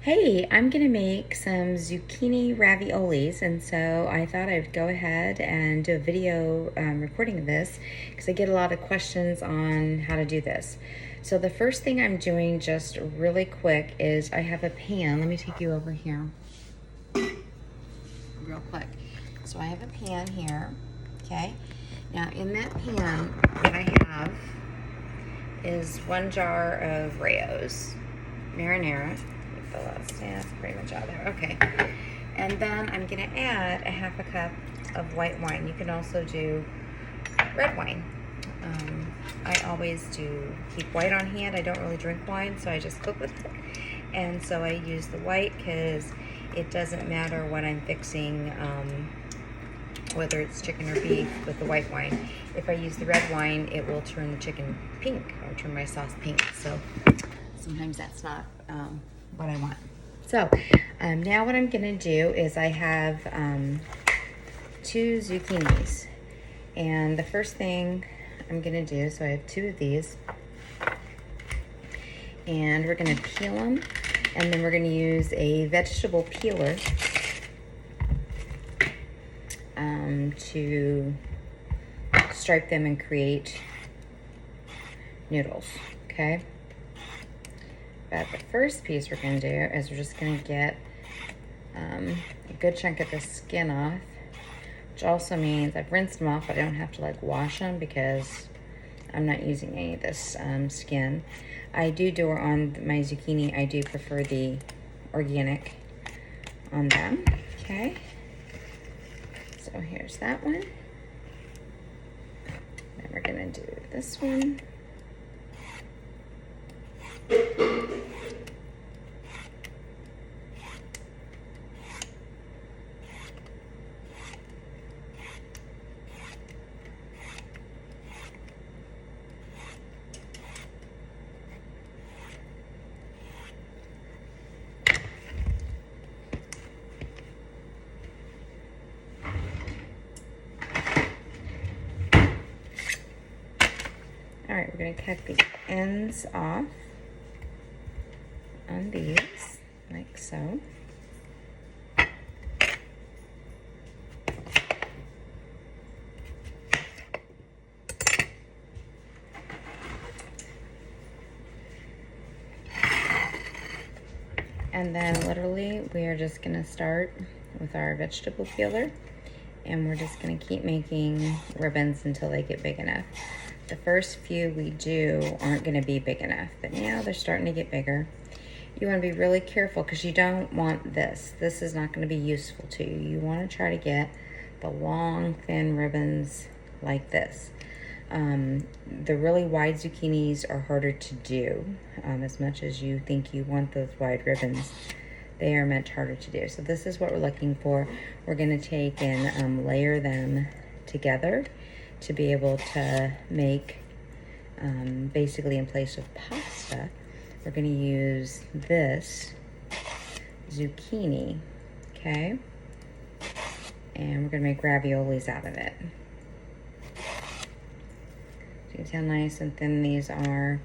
Hey, I'm gonna make some zucchini raviolis, and so I thought I'd go ahead and do a video recording of this because I get a lot of questions on how to do this. So the first thing I'm doing just really quick is I have a pan. Let me take you over here real quick. So I have a pan here, okay? Now in that pan, what I have is 1 jar of Rayo's marinara. Yeah, that's pretty much out there. Okay. And then I'm going to add a 1/2 cup of white wine. You can also do red wine. I always do keep white on hand. I don't really drink wine, so I just cook with it. And so I use the white because it doesn't matter what I'm fixing, whether it's chicken or beef with the white wine. If I use the red wine, it will turn the chicken pink or turn my sauce pink. So sometimes that's not what I want. So now what I'm gonna do is I have 2 zucchinis, and the first thing I'm gonna do, so I have 2 of these, and we're gonna peel them, and then we're gonna use a vegetable peeler to stripe them and create noodles, okay? But the first piece we're going to do is we're just going to get a good chunk of the skin off, which also means I've rinsed them off, but I don't have to like wash them because I'm not using any of this skin. I do on my zucchini, I do prefer the organic on them, okay? So here's that one. Then we're going to do this one. All right, we're going to cut the ends off on these, like so. And then literally we are just going to start with our vegetable peeler, and we're just going to keep making ribbons until they get big enough. The first few we do aren't going to be big enough, but now they're starting to get bigger. You want to be really careful because you don't want this. This is not going to be useful to you. You want to try to get the long, thin ribbons like this. The really wide zucchinis are harder to do. As much as you think you want those wide ribbons, they are much harder to do. So this is what we're looking for. We're going to take and layer them together to be able to make, basically in place of pasta, we're going to use this zucchini, okay? And we're going to make raviolis out of it. So you can see how nice and thin these are.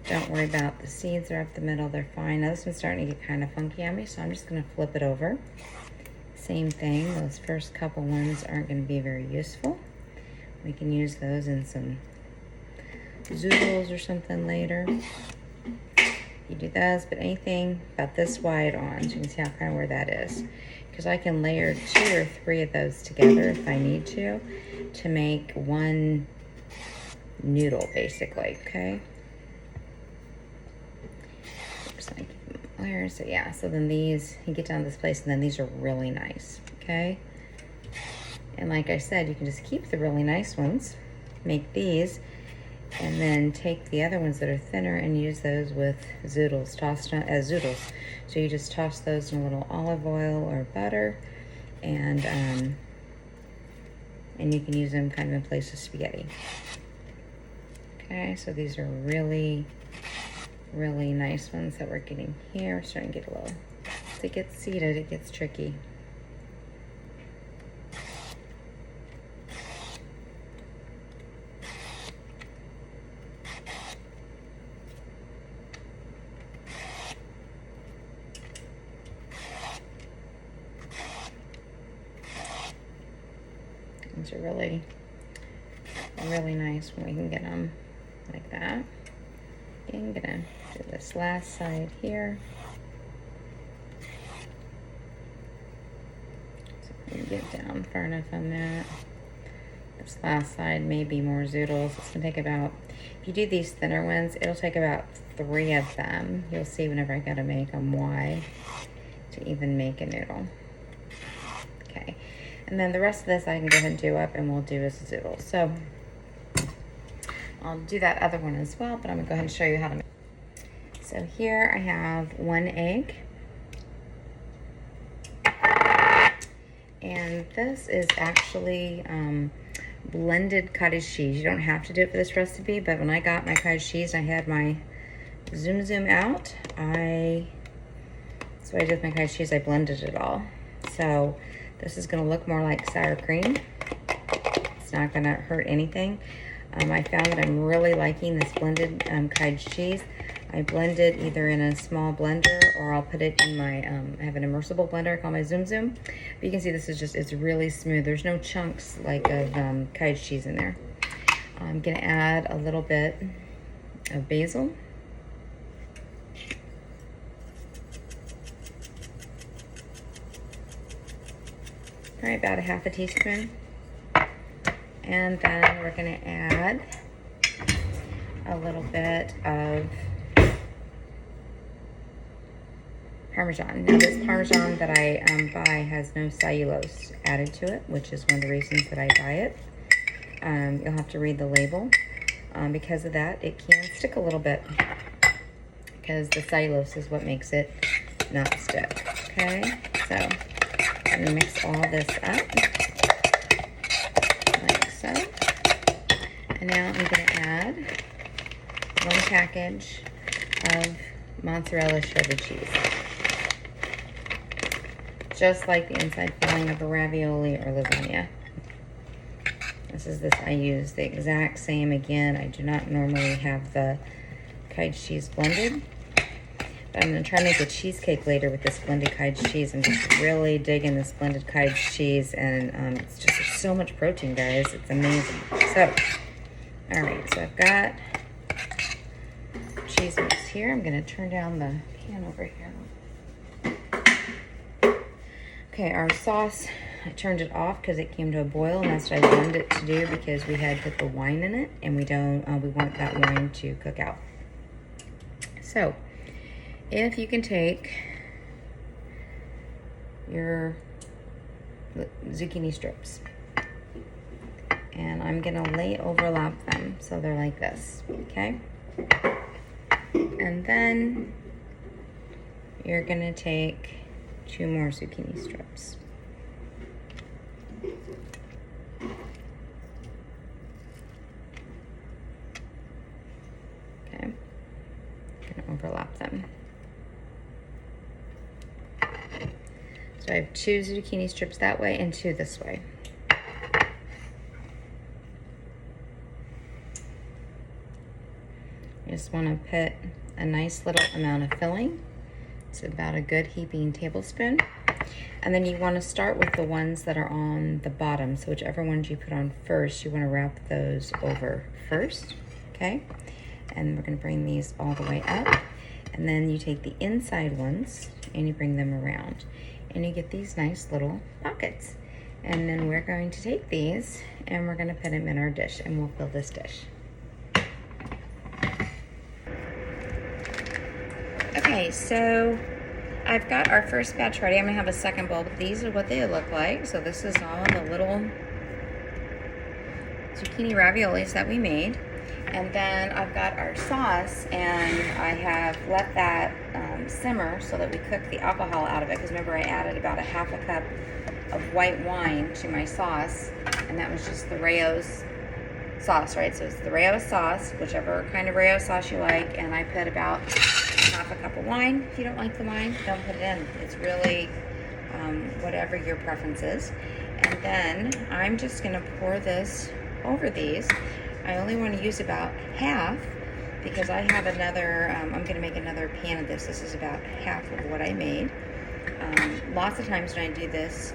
Don't worry about the seeds, they're up the middle, they're fine. Now this one's starting to get kind of funky on me, so I'm just going to flip it over. Same thing, those first couple ones aren't going to be very useful. We can use those in some zoodles or something later. You do those, but anything about this wide on, so you can see how kind of where that is. Because I can layer 2 or 3 of those together if I need to make one noodle, basically, okay? Just like layers, so yeah, so then these, you get down to this place, and then these are really nice, okay? And like I said, you can just keep the really nice ones, make these, and then take the other ones that are thinner and use those with zoodles, tossed as zoodles. So you just toss those in a little olive oil or butter, and you can use them kind of in place of spaghetti. Okay, so these are really, really nice ones that we're getting here. We're starting to get a little, as it gets seeded, it gets tricky. These are really, really nice when we can get them like that. I'm gonna do this last side here. So we can get down far enough on that. This last side may be more zoodles. It's gonna take about, if you do these thinner ones, it'll take about 3 of them. You'll see whenever I gotta make them why to even make a noodle. Okay, and then the rest of this I can go ahead and do up and we'll do as a zoodle. So I'll do that other one as well, but I'm gonna go ahead and show you how to make. So here I have 1 egg. And this is actually blended cottage cheese. You don't have to do it for this recipe, but when I got my cottage cheese, I had my zoom out. So what I did with my cottage cheese, I blended it all. So this is gonna look more like sour cream. It's not gonna hurt anything. I found that I'm really liking this blended cottage cheese. I blend it either in a small blender or I'll put it in my, I have an immersible blender called my Zoom. But you can see this is just, it's really smooth. There's no chunks like of cottage cheese in there. I'm gonna add a little bit of basil. All right, about a half a teaspoon. And then we're gonna add a little bit of Parmesan. Now this Parmesan that I buy has no cellulose added to it, which is one of the reasons that I buy it. You'll have to read the label. Because of that, it can stick a little bit because the cellulose is what makes it not stick. Okay, so I'm gonna mix all this up like so. And now I'm gonna add 1 package of mozzarella shredded cheese. Just like the inside filling of a ravioli or lasagna. I use the exact same. Again, I do not normally have the cottage cheese blended. But I'm going to try to make a cheesecake later with this blended cottage cheese. I'm just really digging this blended cottage cheese, and it's just so much protein, guys. It's amazing. So, all right, so I've got cheese mix here. I'm going to turn down the pan over here. Okay, our sauce, I turned it off because it came to a boil, and that's what I wanted it to do because we had put the wine in it, and we want that wine to cook out. So, if you can take your zucchini strips, and I'm gonna overlap them so they're like this, okay? And then you're gonna take 2 more zucchini strips. Okay, gonna overlap them. So I have 2 zucchini strips that way and 2 this way. You just want to put a nice little amount of filling. It's about a good heaping tablespoon. And then you want to start with the ones that are on the bottom. So whichever ones you put on first, you want to wrap those over first, okay? And we're going to bring these all the way up. And then you take the inside ones and you bring them around. And you get these nice little pockets. And then we're going to take these and we're going to put them in our dish, and we'll fill this dish. Okay, so I've got our first batch ready. I'm gonna have a second bowl, but these are what they look like. So this is all the little zucchini raviolis that we made. And then I've got our sauce, and I have let that simmer so that we cook the alcohol out of it. Because remember, I added about a half a cup of white wine to my sauce, and that was just the Rao's sauce, right? So it's the Rao's sauce, whichever kind of Rao's sauce you like, and I put about half a cup of wine. If you don't like the wine, don't put it in. It's really whatever your preference is. And then I'm just gonna pour this over these. I only want to use about half because I have another, I'm gonna make another pan of this. This is about half of what I made. Lots of times when I do this,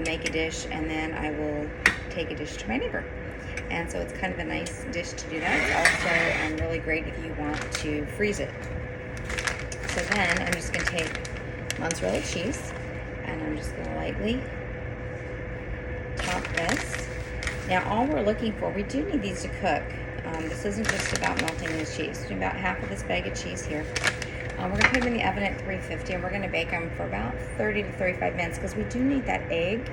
make a dish, and then I will take a dish to my neighbor. And so it's kind of a nice dish to do that. It's also really great if you want to freeze it. So then I'm just going to take mozzarella cheese, and I'm just going to lightly top this. Now all we're looking for, we do need these to cook. This isn't just about melting this cheese. Do about half of this bag of cheese here. We're going to put them in the oven at 350, and we're going to bake them for about 30 to 35 minutes because we do need that egg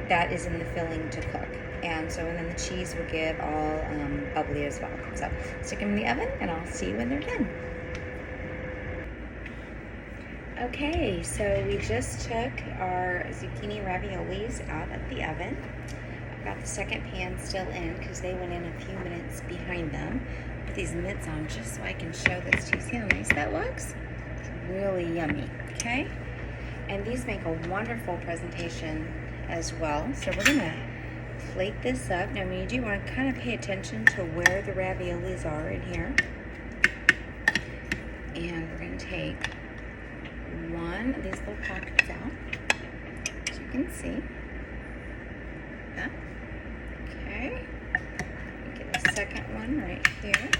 that is in the filling to cook. And then the cheese will get all bubbly as well. So stick them in the oven, and I'll see you when they're done. Okay, so we just took our zucchini raviolis out of the oven. I've got the second pan still in because they went in a few minutes behind them. Put these mitts on just so I can show this to you. See how nice that looks? It's really yummy, okay? And these make a wonderful presentation as well. So we're gonna plate this up. Now when you do, want to kind of pay attention to where the raviolis are in here. And we're gonna take one of these little pockets out, as you can see. Yeah. Okay. Get the second one right here.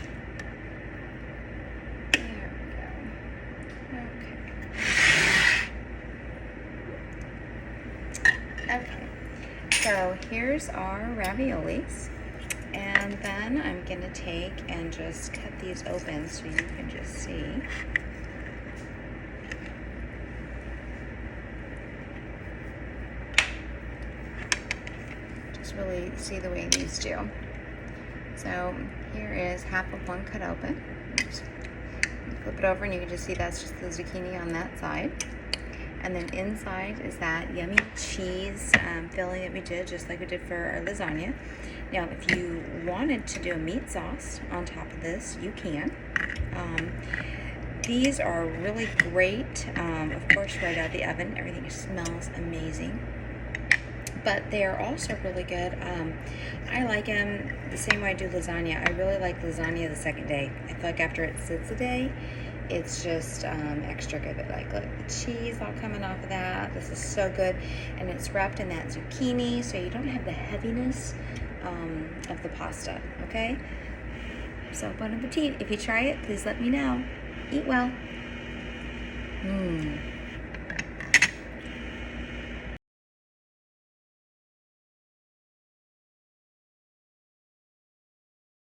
There we go. Okay. Okay. So here's our raviolis, and then I'm gonna take and just cut these open so you can just see. Really see the way these do. So here is half of one cut open. Oops. Flip it over and you can just see that's just the zucchini on that side. And then inside is that yummy cheese filling that we did, just like we did for our lasagna. Now if you wanted to do a meat sauce on top of this, you can. These are really great, of course, right out of the oven. Everything smells amazing. But they are also really good. I like them the same way I do lasagna. I really like lasagna the second day. I feel like after it sits a day, it's just extra good. But like, look, the cheese all coming off of that. This is so good. And it's wrapped in that zucchini, so you don't have the heaviness of the pasta, okay? So bon appetit. If you try it, please let me know. Eat well. Mmm.